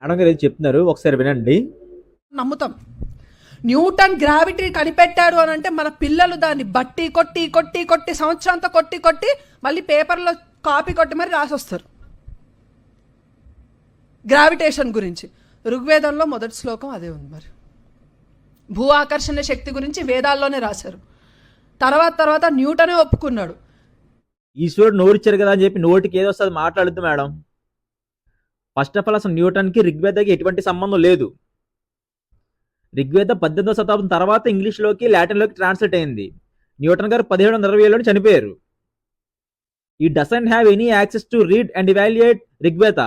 Madam గారు ఏదో చెప్తున్నారు, ఒకసారి వినండి. నమ్ముతాం. న్యూటన్ గ్రావిటీ కనిపెట్టాడు అని అంటే మన పిల్లలు దాన్ని బట్టి కొట్టి కొట్టి కొట్టి సంవత్సరంతో కొట్టి కొట్టి మళ్ళీ పేపర్లో కాపీ కొట్టి మరి రాసొస్తారు గ్రావిటేషన్ గురించి. ఋగ్వేదంలో మొదటి శ్లోకం అదే ఉంది. మరి భూ ఆకర్షణ శక్తి గురించి వేదాల్లోనే రాశారు. తర్వాత న్యూటనే ఒప్పుకున్నాడు. ఈశ్వరుడు నోరిచ్చారు కదా అని చెప్పి నోటికి ఏదో వస్తుంది మాట్లాడద్దు మేడం. ఫస్ట్ ఆఫ్ ఆల్ అసలు న్యూటన్కి ఋగ్వేదకి ఎటువంటి సంబంధం లేదు. ఋగ్వేద 18వ శతాబ్దం తర్వాత ఇంగ్లీష్లోకి లాటిన్లోకి ట్రాన్స్లేట్ అయింది. న్యూటన్ గారు 1720లో చనిపోయారు. He doesn't have any access to read and evaluate Rigveda,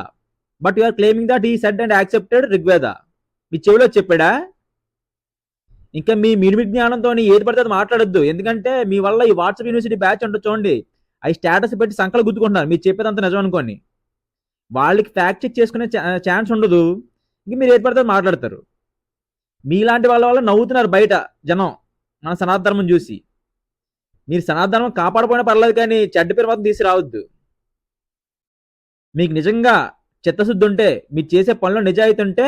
but you are claiming that he said and accepted Rigveda. మీ చెవిలో చెప్పాడా? ఇంకా మీ మిడిమి జ్ఞానంతో ఏది పడితే అది మాట్లాడొద్దు. ఎందుకంటే మీ వల్ల ఈ వాట్సాప్ యూనివర్సిటీ బ్యాచ్ ఉంటుంది చూడండి, అవి స్టేటస్ పెట్టి సంకలు గుద్దుకుంటున్నారు. మీరు చెప్పేదంతా నిజం అనుకోండి. వాళ్ళకి ఫ్యాక్ట్ చెక్ చేసుకునే ఛాన్స్ ఉండదు. ఇంక మీరు ఏది పడితే అది మాట్లాడతారు. మీలాంటి వాళ్ళ వల్ల నవ్వుతున్నారు బయట జనం మన సనాతన ధర్మం చూసి. మీరు సనాతన ధర్మం కాపాడపోయినా పర్లేదు, కానీ చెడ్డ పేరు మాత్రం తీసి రావద్దు. మీకు నిజంగా చిత్తశుద్ధి ఉంటే, మీరు చేసే పనిలో నిజాయితీ ఉంటే,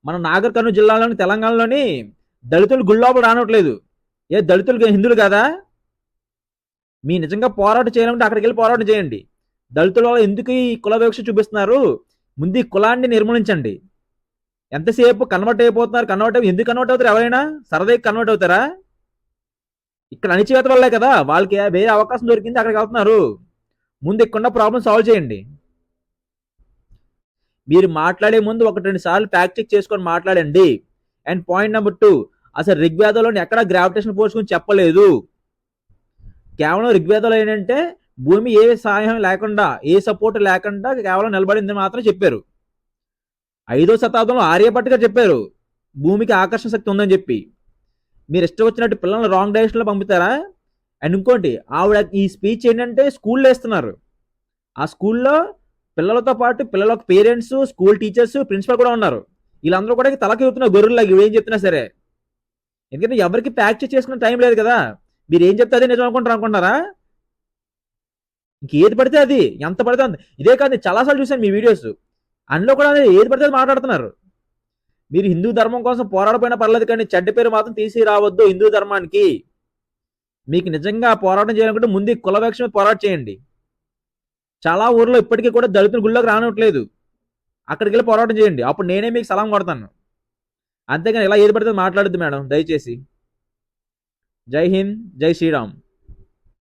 మన నాగర్ కర్నూలు జిల్లాలోని తెలంగాణలోని దళితులు గుళ్ళోపల రానట్లేదు. ఏ దళితులు హిందువులు కాదా? మీ నిజంగా పోరాటం చేయాలంటే అక్కడికి వెళ్ళి పోరాటం చేయండి. దళితుల వల్ల ఎందుకు ఈ కుల వివక్ష చూపిస్తున్నారు? ముందు ఈ కులాన్ని నిర్మూలించండి. ఎంతసేపు కన్వర్ట్ అయిపోతున్నారు, ఎందుకు కన్వర్ట్ అవుతారు? ఎవరైనా సరదాకి కన్వర్ట్ అవుతారా? ఇక్కడ అణిచివేత వల్లే కదా వాళ్ళకి వేరే అవకాశం దొరికింది, అక్కడికి వెళ్తున్నారు. ముందు ఇక్కడ ప్రాబ్లం సాల్వ్ చేయండి. మీరు మాట్లాడే ముందు 1-2 సార్లు ఫ్యాక్ట్ చెక్ చేసుకొని మాట్లాడండి. అండ్ పాయింట్ నెంబర్ 2, అసలు ఋగ్వేదంలోని ఎక్కడ గ్రావిటేషన్ ఫోర్స్ గురించి చెప్పలేదు. కేవలం ఋగ్వేదంలో ఏంటంటే భూమి ఏ సహాయం లేకుండా, ఏ సపోర్ట్ లేకుండా కేవలం నిలబడింది మాత్రం చెప్పారు. 5వ శతాబ్దంలో ఆర్యభట్ట గారు చెప్పారు భూమికి ఆకర్షణ శక్తి ఉందని చెప్పి. మీరు ఇష్టం వచ్చినట్టు పిల్లల్ని రాంగ్ డైరెక్షన్లో పంపుతారా? అండ్ ఇంకోటి, ఆవిడ ఈ స్పీచ్ ఏంటంటే స్కూల్లో ఇస్తున్నారు. ఆ స్కూల్లో పిల్లలతో పాటు పిల్లల పేరెంట్స్, స్కూల్ టీచర్స్, ప్రిన్సిపల్ కూడా ఉన్నారు. వీళ్ళందరూ కూడా తలకి చెబుతున్నారు గొర్రెల్లాగా, ఇవి ఏం చెప్తున్నా సరే. ఎందుకంటే ఎవరికి ప్యాక్ చేసుకునే టైం లేదు కదా. మీరు ఏం చెప్తే అదే నిజం అనుకుంటారా? ఇంకేది పడితే అది, ఎంత పడితే అంత. ఇదే కాదు, చాలాసార్లు చూశాను మీ వీడియోస్, అందులో కూడా ఏది పడితే అది మాట్లాడుతున్నారు. మీరు హిందూ ధర్మం కోసం పోరాడపోయినా పర్లేదు, కానీ చెడ్డ పేరు మాత్రం తీసి రావద్దు హిందూ ధర్మానికి. మీకు నిజంగా పోరాటం చేయాలనుకుంటే ముందు కుల వివక్ష మీద పోరాటం చేయండి. చాలా ఊర్లో ఇప్పటికీ కూడా దళితుల గుళ్ళోకి రానట్లేదు. అక్కడికి వెళ్ళి పోరాటం చేయండి, అప్పుడు నేనే మీకు సలాం కొడతాను. అంతేగాని ఇలా ఏది పడితే మాట్లాడద్దు మేడం దయచేసి. జై హింద్, జై శ్రీరామ్.